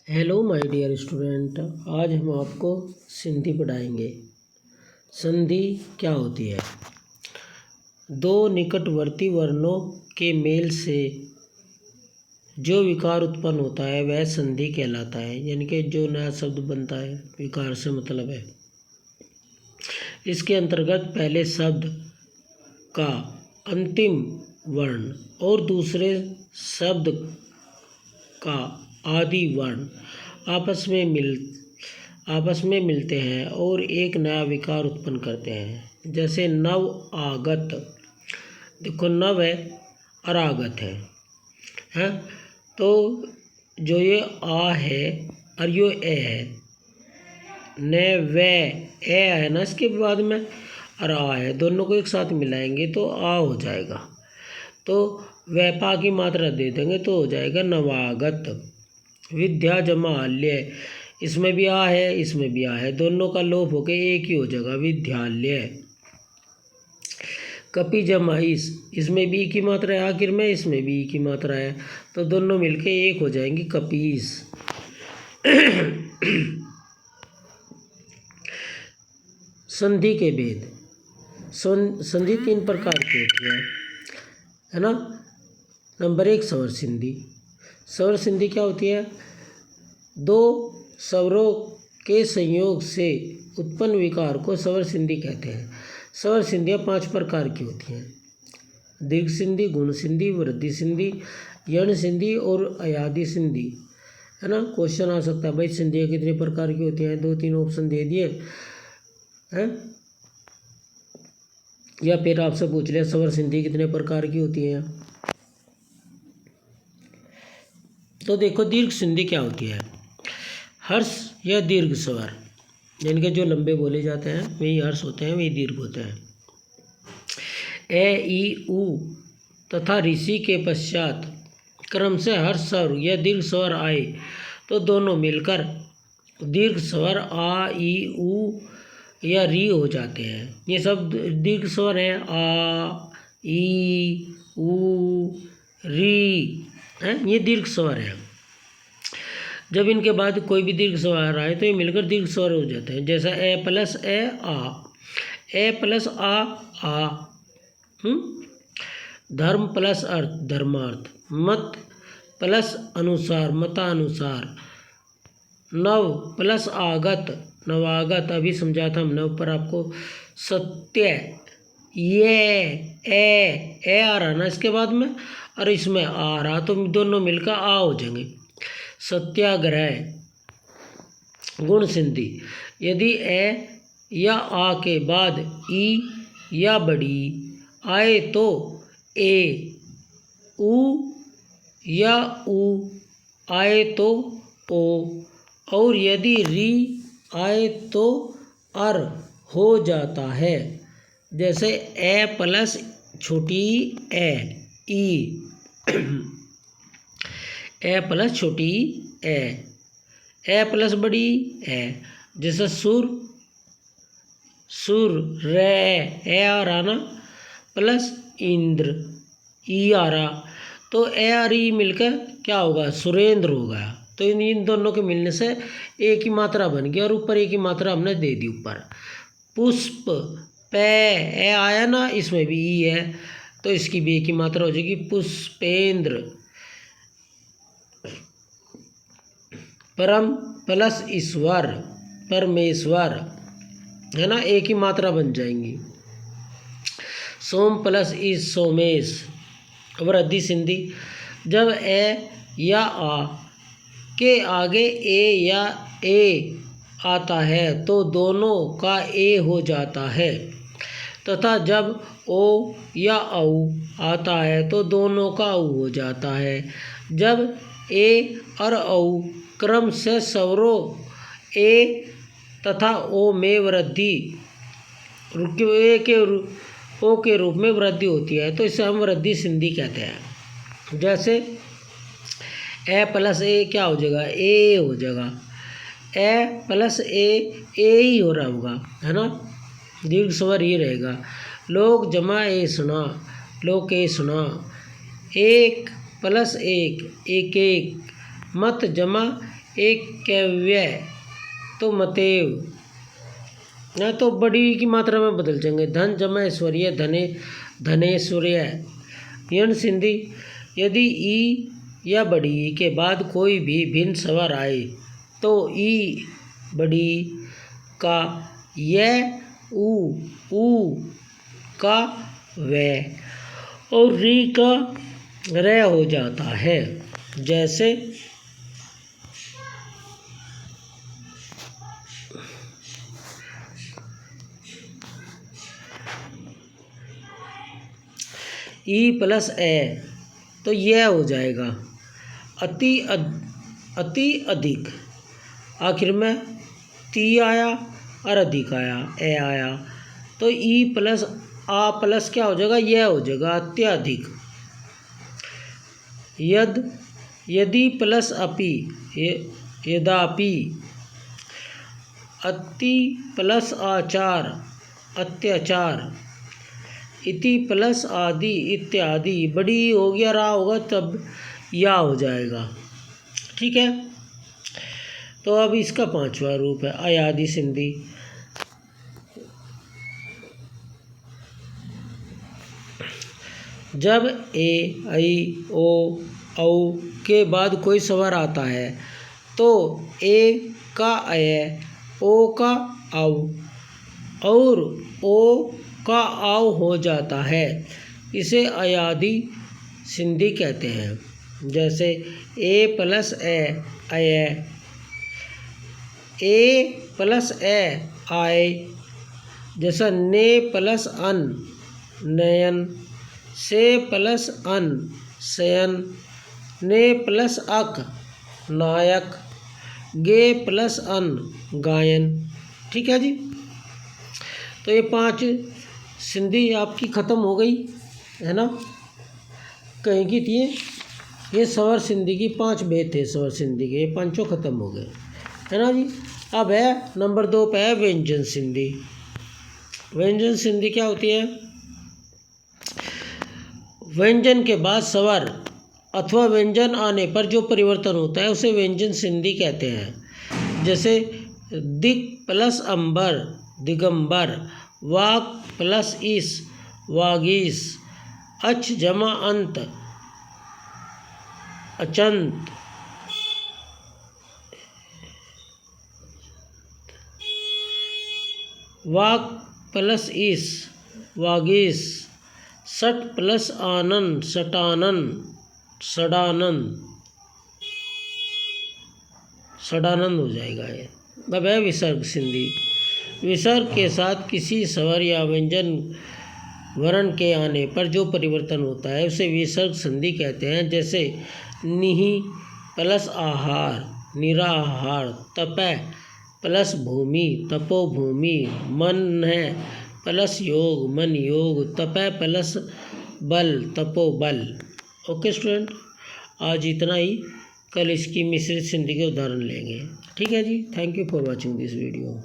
Hello my dear student, आज हम आपको सिंधी पढ़ाएंगे। संधि क्या होती है? दो निकटवर्ती वर्णों के मेल से जो विकार उत्पन्न होता है वह संधि कहलाता है। यानी कि जो नया शब्द बनता है, विकार से मतलब है। इसके अंतर्गत पहले शब्द का अंतिम वर्ण और दूसरे शब्द का आदि वर्ण आपस में मिलते हैं और एक नया विकार उत्पन्न करते हैं। जैसे नव आगत, देखो नव है और आगत है। तो जो ये आ है और यो ए है, न वे ए है ना, इसके बाद में और आ है, दोनों को एक साथ मिलाएंगे तो आ हो जाएगा। तो वैपा की मात्रा दे देंगे तो हो जाएगा नवागत। विद्या जमाल्य, इसमें भी आ है, इसमें भी आ है, दोनों का लोप होकर एक ही हो जाएगा विद्यालय। कपि जमाइस, इसमें भी की मात्रा है आखिर में, इसमें भी की मात्रा है, तो दोनों मिलके एक हो जाएंगी कपीस। संधि के भेद। संधि तीन प्रकार की होती है ना। नंबर 1 स्वर संधि। स्वर संधि क्या होती है? दो स्वरों के संयोग से उत्पन्न विकार को स्वर संधि कहते हैं। स्वर संधियाँ 5 प्रकार की होती हैं: दीर्घ संधि, गुण संधि, वृद्धि संधि, यण संधि और अयादि संधि, है ना। क्वेश्चन आ सकता है भाई संधियाँ कितने प्रकार की होती हैं? 2-3 ऑप्शन दे दिए हैं, या फिर आपसे पूछ लिया स्वर संधि कितने प्रकार की होती है। तो देखो दीर्घ संधि क्या होती है? हर्ष या दीर्घ स्वर, यानी कि जो लंबे बोले जाते हैं वही हर्ष होते हैं, वही दीर्घ होते हैं। ए ई उ तथा ऋषि के पश्चात क्रम से हर्ष स्वर या दीर्घ स्वर आए तो दोनों मिलकर दीर्घ स्वर आ ई उ या री हो जाते हैं। ये सब दीर्घ स्वर हैं, आ ई उ री हैं, ये दीर्घ स्वर हैं। जब इनके बाद कोई भी दीर्घ स्वर आए तो ये मिलकर दीर्घ स्वर हो जाते हैं। जैसा ए प्लस ए आ, ए प्लस आ, धर्म प्लस अर्थ धर्मार्थ, मत प्लस अनुसार मतानुसार, नव प्लस आगत नवागत, अभी समझा था हम नव पर आपको। सत्य, ये ए आ रहा ना इसके बाद में और इसमें आ रहा, तो दोनों मिलकर आ हो जाएंगे। सत्याग्रह। गुण संधि, यदि ए या आ के बाद ई या बड़ी आए तो ए, उ या उ आए तो ओ, और यदि री आए तो अर हो जाता है। जैसे ए प्लस छोटी ए ई, ए प्लस छोटी ए प्लस बड़ी ए। जैसे सुर रे ए आ रहा ना, प्लस इंद्र ई आ रहा, तो ए और ई मिलकर क्या होगा? सुरेंद्र होगा। तो इन दोनों के मिलने से एक ही मात्रा बन गई और ऊपर एक ही मात्रा हमने दे दी ऊपर। पुष्प पे ए आया ना, इसमें भी ई है तो इसकी भी एक ही मात्रा हो जाएगी पुष्पेंद्र। परम प्लस ईश्वर परमेश्वर, है ना, एक ही मात्रा बन जाएंगी। सोम प्लस ईश सोमेश। वृद्धि संधि, जब ए या आ के आगे ए या ए आता है तो दोनों का ए हो जाता है, तथा जब ओ या औ आता है तो दोनों का औ हो जाता है। जब ए और औ क्रम से स्वरों ए तथा ओ में वृद्धि ओ के रूप में वृद्धि होती है तो इसे हम वृद्धि संधि कहते हैं। जैसे ए प्लस ए क्या हो जाएगा? ए हो जाएगा। ए प्लस ए ही हो रहा होगा, है ना, दीर्घ स्वर ही रहेगा। लोग जमा ए सुना, लोग ए सुना। एक प्लस एक एक एक, मत जमा एक कैव्य तो mateव, या तो बड़ी की मात्रा में बदल जाएंगे। धन जमा ऐश्वर्य धने धनेश्वर्य। यण संधि, यदि ई या बड़ी ई के बाद कोई भी भिन्न स्वर आए तो ई बड़ी का य, ऊ का व और री का र हो जाता है। जैसे ई प्लस ए तो यह हो जाएगा अति अधिक। आखिर में ती आया और अधिक आया, ए आया तो ई प्लस आ प्लस क्या हो जाएगा, यह हो जाएगा अत्यधिक। यदि प्लस अपि यदापि, अति प्लस आचार अत्याचार, इति प्लस आदि इत्यादि। बड़ी हो गया रा होगा तब या हो जाएगा। ठीक है, तो अब इसका पांचवा रूप है अयादि संधि। जब ए, ऐ, ओ, औ के बाद कोई स्वर आता है तो ए का अय, ओ का औ और ओ का आव हो जाता है। इसे अयादि संधि कहते हैं। जैसे ए प्लस ए अय, ए प्लस ए आय। जैसा ने प्लस अन नयन, से प्लस अन शयन, ने प्लस अक नायक, गे प्लस अन गायन। ठीक है जी, तो ये 5 संधि आपकी ख़त्म हो गई है ना। कहीं की थी ये स्वर संधि की 5 भेद थे स्वर संधि के, ये पांचों ख़त्म हो गए है ना जी। अब है नंबर 2 पे है व्यंजन संधि। व्यंजन संधि क्या होती है? व्यंजन के बाद स्वर अथवा व्यंजन आने पर जो परिवर्तन होता है उसे व्यंजन संधि कहते हैं। जैसे दिक प्लस अंबर दिगंबर, वाक प्लस इस वागीस, अच जमा अंत अचंत, वाक प्लस इस वागीस, सट प्लस आनन सटानन सडानंद सडानंद हो जाएगा ये। अब है विसर्ग संधि। विसर्ग के साथ किसी स्वर या व्यंजन वर्ण के आने पर जो परिवर्तन होता है उसे विसर्ग संधि कहते हैं। जैसे निहि प्लस आहार निराहार, तपः प्लस भूमि तपोभूमि, मन है प्लस योग मन योग, तपः प्लस बल तपोबल। ओके स्टूडेंट, आज इतना ही। कल इसकी मिश्रित संधि के उदाहरण लेंगे। ठीक है जी, thank you for watching this video.